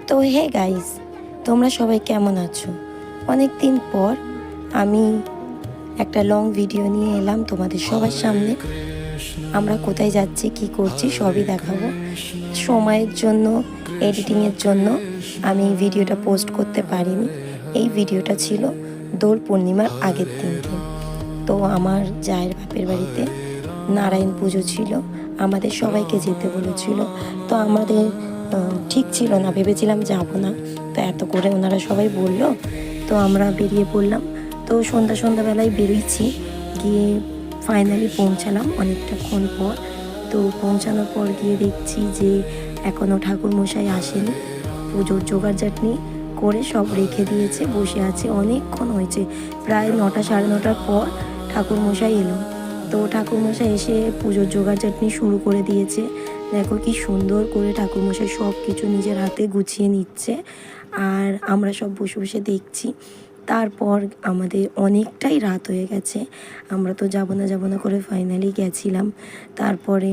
তো hey guys, তোমরা সবাই কেমন আছো? অনেক দিন পর আমি একটা লং ভিডিও নিয়ে এলাম তোমাদের সবার সামনে। আমরা কোথায় যাচ্ছি, কি করছি সবই দেখাবো। সময়ের জন্য, এডিটিংয়ের জন্য আমি এই ভিডিওটা পোস্ট করতে পারিনি। এই ভিডিওটা ছিল দোল পূর্ণিমার আগের দিনকে। তো আমার জায়ের বাপের বাড়িতে নারায়ণ পুজো ছিল, আমাদের সবাইকে যেতে বলেছিল। তো আমাদের ঠিক ছিল না, ভেবেছিলাম যাব না। তো এত করে ওনারা সবাই বলল, তো আমরা বেরিয়ে পড়লাম। তো সন্ধ্যাবেলায় বেরিয়েছি, গিয়ে ফাইনালি পৌঁছালাম অনেকটাক্ষণ পর। তো পৌঁছানোর পর গিয়ে দেখছি যে এখনও ঠাকুরমশাই আসেনি। পুজোর জোগাড় জাটনি করে সব রেখে দিয়েছে, বসে আছে। অনেকক্ষণ হয়েছে, প্রায় 9টা সাড়ে 9টার পর ঠাকুরমশাই এলো। তো ঠাকুরমশাই এসে পুজোর জোগাড় জাটনি শুরু করে দিয়েছে। দেখো কি সুন্দর করে ঠাকুরমশাই সব কিছু নিজের হাতে গুছিয়ে নিচ্ছে, আর আমরা সব বসে বসে দেখছি। তারপর আমাদের অনেকটাই রাত হয়ে গেছে, আমরা তো যাব না করে ফাইনালি গেছিলাম। তারপরে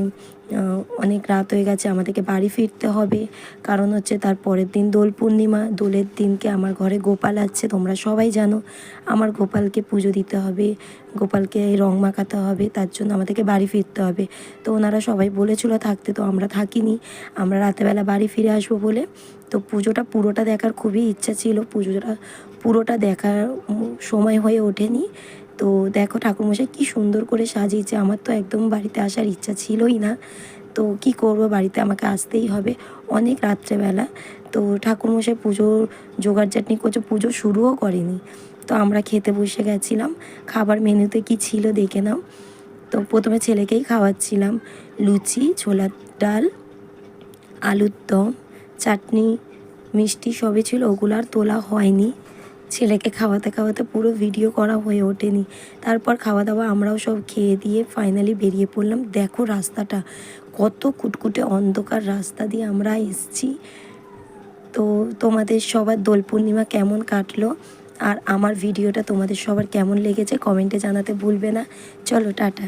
অনেক রাত হয়ে গেছে, আমাদেরকে বাড়ি ফিরতে হবে। কারণ হচ্ছে তার পরের দিন দোল পূর্ণিমা। দোলের দিনকে আমার ঘরে গোপাল আছে, তোমরা সবাই জানো। আমার গোপালকে পুজো দিতে হবে, গোপালকে রং মাখাতে হবে, তার জন্য আমাদেরকে বাড়ি ফিরতে হবে। তো ওনারা সবাই বলেছিল থাকতে, তো আমরা থাকিনি, আমরা রাতেরবেলা বাড়ি ফিরে আসবো বলে। তো পুজোটা পুরোটা দেখার খুবই ইচ্ছা ছিল, পুজোটা পুরোটা দেখার সময় হয়ে ওঠেনি। তো দেখো ঠাকুরমশাই কী সুন্দর করে সাজিয়েছে, আমার তো একদম বাড়িতে আসার ইচ্ছা ছিলই না। তো কি করব, বাড়িতে আমাকে আসতেই হবে, অনেক রাত্রেবেলা। তো ঠাকুরমশাই পুজোর জোগাড় জাটনি করছে, পুজো শুরুও করেনি। তো আমরা খেতে বসে গেছিলাম। খাবার মেনুতে কি ছিল দেখে নাও। তো প্রথমে ছেলেকেই খাওয়াচ্ছিলাম লুচি, ছোলার ডাল, আলুর দম, চাটনি, মিষ্টি সবই ছিল। ওগুলো আর তোলা হয়নি, ছেলেকে খাওয়াতে খাওয়াতে পুরো ভিডিও করা হয়ে ওঠেনি। তারপর খাওয়া দাওয়া আমরাও সব খেয়ে দিয়ে ফাইনালি বেরিয়ে পড়লাম। দেখো রাস্তাটা কত কুটকুটে অন্ধকার রাস্তা দিয়ে আমরা এসছি। তো তোমাদের সবার দোল পূর্ণিমা কেমন কাটলো, আর আমার ভিডিওটা তোমাদের সবার কেমন লেগেছে কমেন্টে জানাতে ভুলবে না। চলো টাটা।